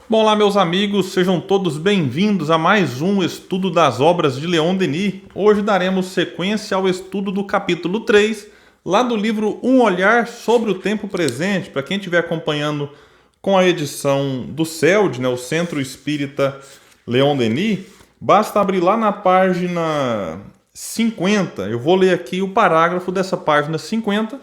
Bom, lá, meus amigos, sejam todos bem-vindos a mais um estudo das obras de Leon Denis. Hoje daremos sequência ao estudo do capítulo 3, lá do livro Um Olhar sobre o Tempo Presente. Para quem estiver acompanhando com a edição do CELD, né, o Centro Espírita Leon Denis, basta abrir lá na página 50. Eu vou ler aqui o parágrafo dessa página 50.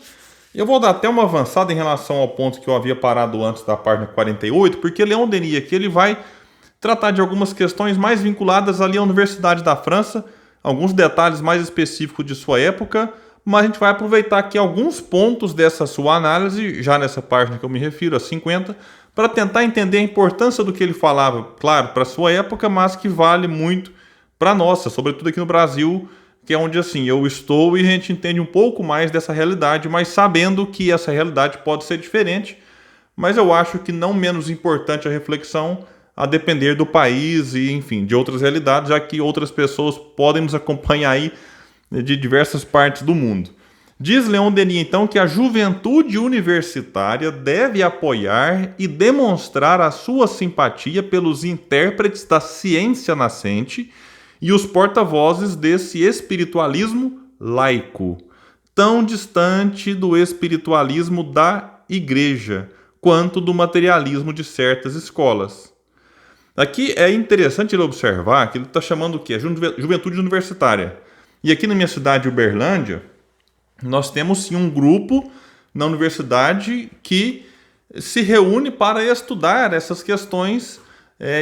Eu vou dar até uma avançada em relação ao ponto que eu havia parado antes da página 48, porque Leon Denis aqui ele vai tratar de algumas questões mais vinculadas ali à Universidade da França, alguns detalhes mais específicos de sua época, mas a gente vai aproveitar aqui alguns pontos dessa sua análise, já nessa página que eu me refiro, a 50, para tentar entender a importância do que ele falava, claro, para a sua época, mas que vale muito para a nossa, sobretudo aqui no Brasil, que é onde assim eu estou e a gente entende um pouco mais dessa realidade, mas sabendo que essa realidade pode ser diferente, mas eu acho que não menos importante a reflexão a depender do país e, enfim, de outras realidades, já que outras pessoas podem nos acompanhar aí de diversas partes do mundo. Diz Leon Denis, então, que a juventude universitária deve apoiar e demonstrar a sua simpatia pelos intérpretes da ciência nascente e os porta-vozes desse espiritualismo laico, tão distante do espiritualismo da igreja, quanto do materialismo de certas escolas. Aqui é interessante ele observar que ele está chamando o quê? Juventude universitária. E aqui na minha cidade, Uberlândia, nós temos sim um grupo na universidade que se reúne para estudar essas questões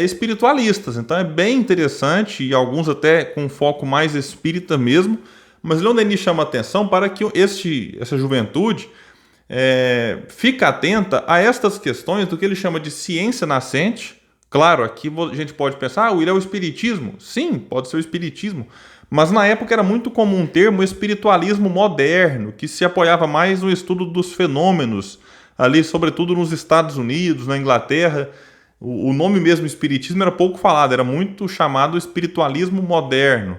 espiritualistas. Então é bem interessante, e alguns até com foco mais espírita mesmo, mas Leon Denis chama a atenção para que essa juventude fique atenta a estas questões do que ele chama de ciência nascente. Claro, aqui a gente pode pensar, Will, é o espiritismo. Sim, pode ser o espiritismo, mas na época era muito comum um termo espiritualismo moderno, que se apoiava mais no estudo dos fenômenos, ali sobretudo nos Estados Unidos, na Inglaterra. O nome mesmo espiritismo era pouco falado, era muito chamado espiritualismo moderno.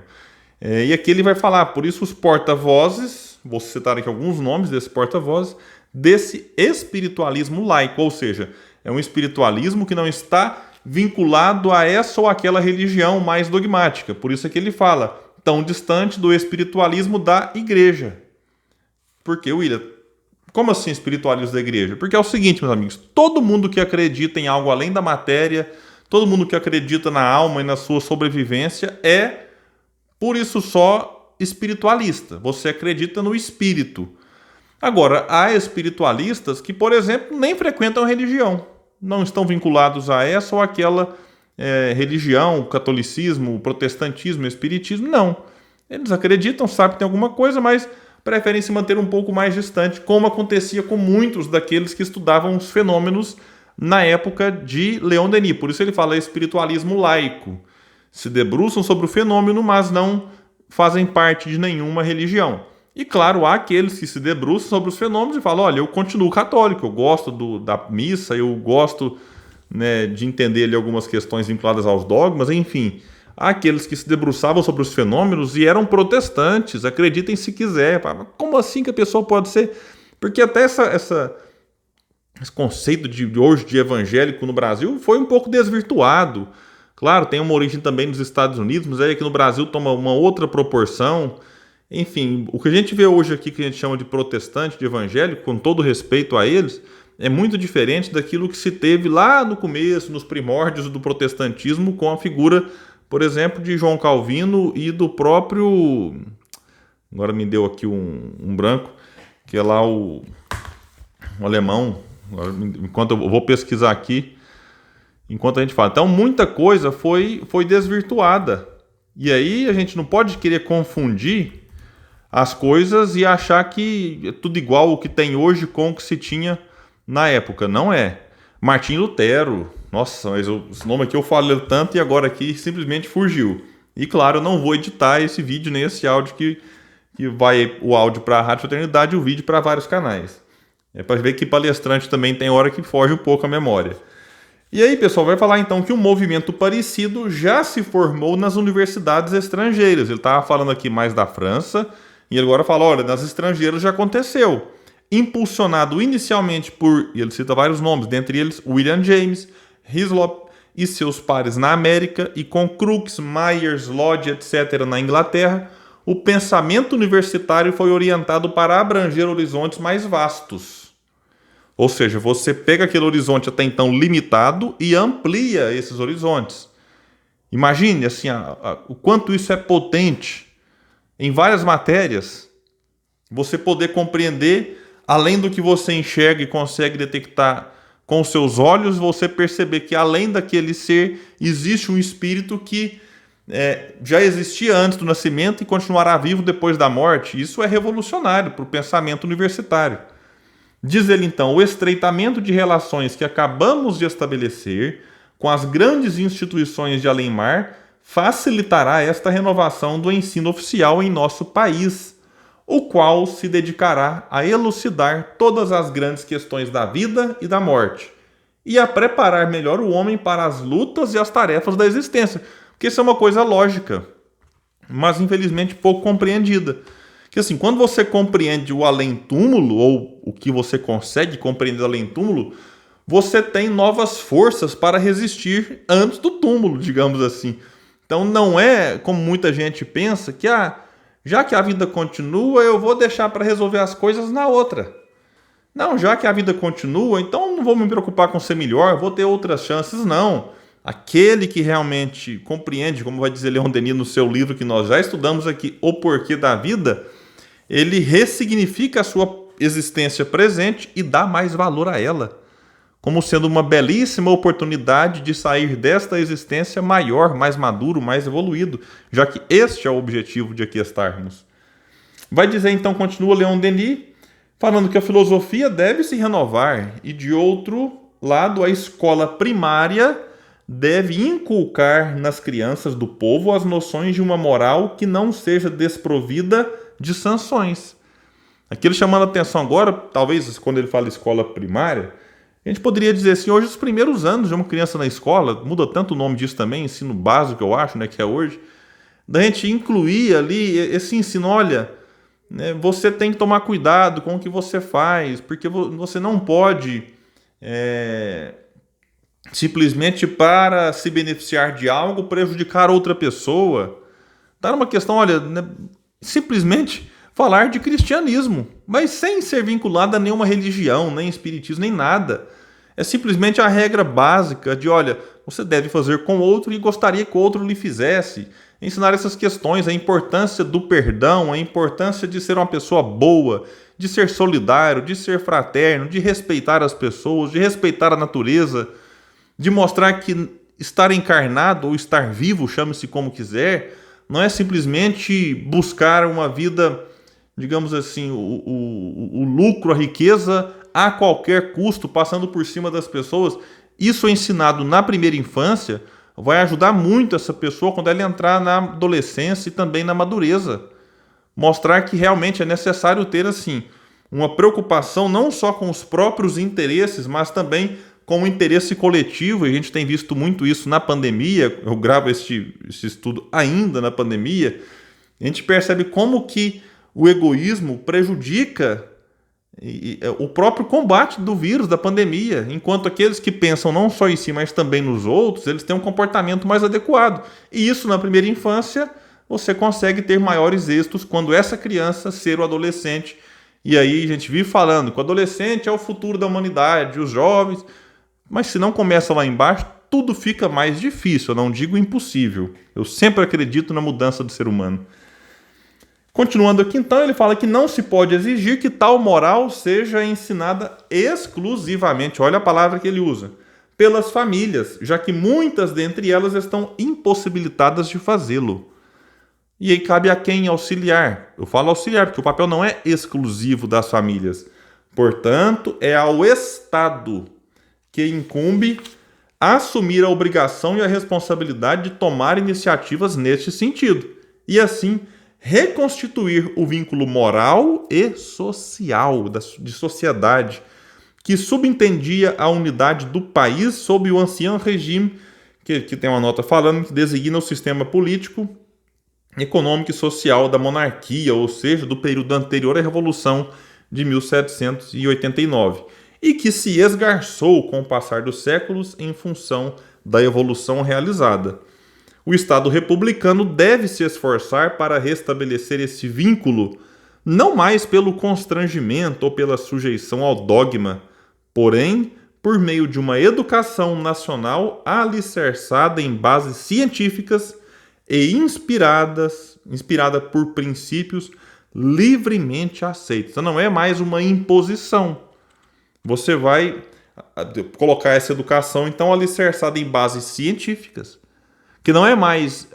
E aqui ele vai falar, por isso os porta-vozes, vou citar aqui alguns nomes desses porta-vozes, desse espiritualismo laico, ou seja, é um espiritualismo que não está vinculado a essa ou aquela religião mais dogmática. Por isso é que ele fala, tão distante do espiritualismo da igreja. Por quê, William? Como assim espiritualismo da igreja? Porque é o seguinte, meus amigos, todo mundo que acredita em algo além da matéria, todo mundo que acredita na alma e na sua sobrevivência é, por isso só, espiritualista. Você acredita no espírito. Agora, há espiritualistas que, por exemplo, nem frequentam religião. Não estão vinculados a essa ou aquela religião, catolicismo, protestantismo, espiritismo. Não. Eles acreditam, sabem que tem alguma coisa, mas preferem se manter um pouco mais distante, como acontecia com muitos daqueles que estudavam os fenômenos na época de Leon Denis. Por isso ele fala espiritualismo laico. Se debruçam sobre o fenômeno, mas não fazem parte de nenhuma religião. E claro, há aqueles que se debruçam sobre os fenômenos e falam, olha, eu continuo católico, eu gosto da missa, eu gosto, né, de entender ali algumas questões vinculadas aos dogmas, enfim. Há aqueles que se debruçavam sobre os fenômenos e eram protestantes, acreditem se quiser. Como assim que a pessoa pode ser? Porque até esse conceito de hoje de evangélico no Brasil foi um pouco desvirtuado. Claro, tem uma origem também nos Estados Unidos, mas aí aqui no Brasil toma uma outra proporção. Enfim, o que a gente vê hoje aqui, que a gente chama de protestante, de evangélico, com todo respeito a eles, é muito diferente daquilo que se teve lá no começo, nos primórdios do protestantismo, com a figura, por exemplo, de João Calvino e do próprio... Agora me deu aqui um branco, que é lá o alemão. Agora, enquanto eu vou pesquisar aqui, enquanto a gente fala. Então, muita coisa foi desvirtuada. E aí a gente não pode querer confundir as coisas e achar que é tudo igual o que tem hoje com o que se tinha na época. Não é. Martinho Lutero. Nossa, mas esse nome aqui eu falei tanto e agora aqui simplesmente fugiu. E claro, eu não vou editar esse vídeo nem esse áudio que vai o áudio para a Rádio Fraternidade e o vídeo para vários canais. É para ver que palestrante também tem hora que foge um pouco a memória. E aí, pessoal, vai falar então que um movimento parecido já se formou nas universidades estrangeiras. Ele estava falando aqui mais da França e agora fala, olha, nas estrangeiras já aconteceu. Impulsionado inicialmente por, e ele cita vários nomes, dentre eles William James, Hislop, e seus pares na América e com Crookes, Myers, Lodge, etc. na Inglaterra, o pensamento universitário foi orientado para abranger horizontes mais vastos. Ou seja, você pega aquele horizonte até então limitado e amplia esses horizontes. Imagine assim, o quanto isso é potente em várias matérias. Você poder compreender, além do que você enxerga e consegue detectar com os seus olhos, você perceber que além daquele ser, existe um espírito que já existia antes do nascimento e continuará vivo depois da morte. Isso é revolucionário para o pensamento universitário. Diz ele então, o estreitamento de relações que acabamos de estabelecer com as grandes instituições de além-mar facilitará esta renovação do ensino oficial em nosso país, o qual se dedicará a elucidar todas as grandes questões da vida e da morte, e a preparar melhor o homem para as lutas e as tarefas da existência. Porque isso é uma coisa lógica, mas infelizmente pouco compreendida. Que assim, quando você compreende o além-túmulo, ou o que você consegue compreender do além-túmulo, você tem novas forças para resistir antes do túmulo, digamos assim. Então não é como muita gente pensa que já que a vida continua, eu vou deixar para resolver as coisas na outra. Não, já que a vida continua, então não vou me preocupar com ser melhor, vou ter outras chances, não. Aquele que realmente compreende, como vai dizer Leon Denis no seu livro que nós já estudamos aqui, O Porquê da Vida, ele ressignifica a sua existência presente e dá mais valor a ela, como sendo uma belíssima oportunidade de sair desta existência maior, mais maduro, mais evoluído, já que este é o objetivo de aqui estarmos. Vai dizer então, continua Leon Denis, falando que a filosofia deve se renovar e, de outro lado, a escola primária deve inculcar nas crianças do povo as noções de uma moral que não seja desprovida de sanções. Aqui ele chamando a atenção agora, talvez quando ele fala escola primária, a gente poderia dizer assim, hoje os primeiros anos de uma criança na escola, muda tanto o nome disso também, ensino básico eu acho, né, que é hoje, da gente incluir ali esse ensino, olha, né, você tem que tomar cuidado com o que você faz, porque você não pode simplesmente para se beneficiar de algo, prejudicar outra pessoa. Dar uma questão, olha, né, simplesmente falar de cristianismo, mas sem ser vinculado a nenhuma religião, nem espiritismo, nem nada. É simplesmente a regra básica de, olha, você deve fazer com o outro e gostaria que o outro lhe fizesse. Ensinar essas questões, a importância do perdão, a importância de ser uma pessoa boa, de ser solidário, de ser fraterno, de respeitar as pessoas, de respeitar a natureza, de mostrar que estar encarnado ou estar vivo, chame-se como quiser, não é simplesmente buscar uma vida, digamos assim, o lucro, a riqueza a qualquer custo, passando por cima das pessoas. Isso é ensinado na primeira infância, vai ajudar muito essa pessoa quando ela entrar na adolescência e também na madureza. Mostrar que realmente é necessário ter assim uma preocupação não só com os próprios interesses, mas também com o interesse coletivo. E a gente tem visto muito isso na pandemia. Eu gravo esse estudo ainda na pandemia. A gente percebe como que o egoísmo prejudica o próprio combate do vírus, da pandemia, enquanto aqueles que pensam não só em si, mas também nos outros, eles têm um comportamento mais adequado. E isso na primeira infância, você consegue ter maiores êxitos quando essa criança ser o adolescente. E aí a gente vive falando que o adolescente é o futuro da humanidade, os jovens, mas se não começa lá embaixo, tudo fica mais difícil, eu não digo impossível. Eu sempre acredito na mudança do ser humano. Continuando aqui, então, ele fala que não se pode exigir que tal moral seja ensinada exclusivamente, olha a palavra que ele usa, pelas famílias, já que muitas dentre elas estão impossibilitadas de fazê-lo. E aí cabe a quem auxiliar? Eu falo auxiliar, porque o papel não é exclusivo das famílias. Portanto, é ao Estado que incumbe assumir a obrigação e a responsabilidade de tomar iniciativas neste sentido. E assim, reconstituir o vínculo moral e social, de sociedade, que subentendia a unidade do país sob o ancião regime, que tem uma nota falando que designa o sistema político, econômico e social da monarquia, ou seja, do período anterior à Revolução de 1789. e que se esgarçou com o passar dos séculos em função da evolução realizada. O Estado republicano deve se esforçar para restabelecer esse vínculo, não mais pelo constrangimento ou pela sujeição ao dogma, porém por meio de uma educação nacional alicerçada em bases científicas e inspirada por princípios livremente aceitos. Então não é mais uma imposição. Você vai colocar essa educação então alicerçada em bases científicas, que não é mais,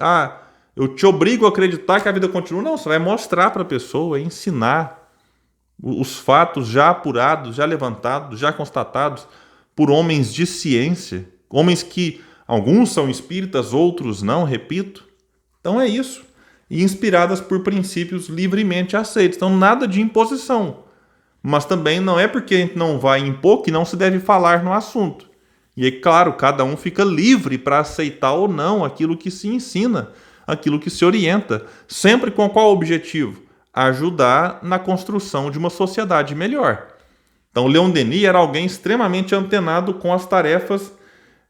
eu te obrigo a acreditar que a vida continua. Não, você vai mostrar para a pessoa, ensinar os fatos já apurados, já levantados, já constatados por homens de ciência, homens que alguns são espíritas, outros não, repito. Então é isso. E inspiradas por princípios livremente aceitos. Então nada de imposição. Mas também não é porque a gente não vai impor que não se deve falar no assunto. E é claro, cada um fica livre para aceitar ou não aquilo que se ensina, aquilo que se orienta. Sempre com qual objetivo? Ajudar na construção de uma sociedade melhor. Então, Leon Denis era alguém extremamente antenado com as tarefas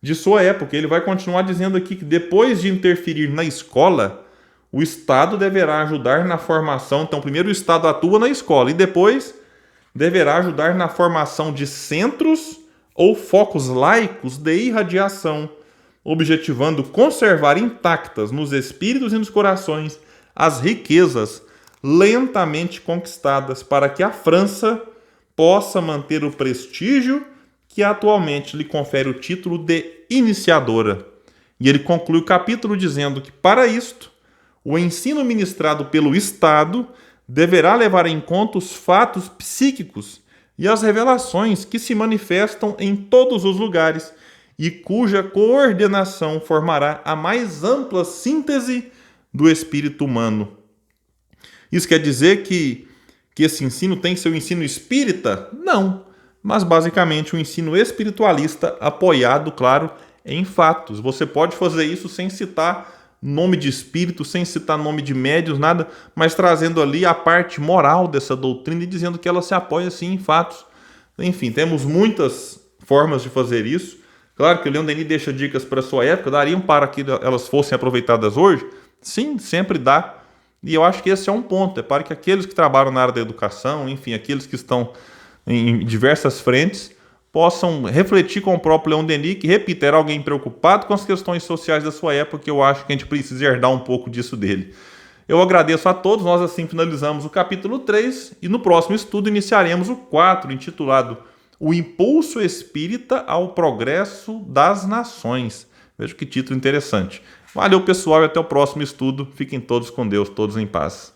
de sua época. Ele vai continuar dizendo aqui que depois de interferir na escola, o Estado deverá ajudar na formação. Então, primeiro o Estado atua na escola e depois deverá ajudar na formação de centros ou focos laicos de irradiação, objetivando conservar intactas nos espíritos e nos corações as riquezas lentamente conquistadas para que a França possa manter o prestígio que atualmente lhe confere o título de iniciadora. E ele conclui o capítulo dizendo que, para isto, o ensino ministrado pelo Estado deverá levar em conta os fatos psíquicos e as revelações que se manifestam em todos os lugares e cuja coordenação formará a mais ampla síntese do espírito humano. Isso quer dizer que esse ensino tem seu ensino espírita? Não, mas basicamente um ensino espiritualista apoiado, claro, em fatos. Você pode fazer isso sem citar nome de espírito, sem citar nome de médios, nada, mas trazendo ali a parte moral dessa doutrina e dizendo que ela se apoia sim em fatos. Enfim, temos muitas formas de fazer isso. Claro que o Leon Denis deixa dicas para a sua época, dariam para que elas fossem aproveitadas hoje? Sim, sempre dá. E eu acho que esse é um ponto, é para que aqueles que trabalham na área da educação, enfim, aqueles que estão em diversas frentes, possam refletir com o próprio Leon Denis, que, repito, era alguém preocupado com as questões sociais da sua época, que eu acho que a gente precisa herdar um pouco disso dele. Eu agradeço a todos, nós assim finalizamos o capítulo 3 e no próximo estudo iniciaremos o 4, intitulado O Impulso Espírita ao Progresso das Nações. Veja que título interessante. Valeu, pessoal, e até o próximo estudo. Fiquem todos com Deus, todos em paz.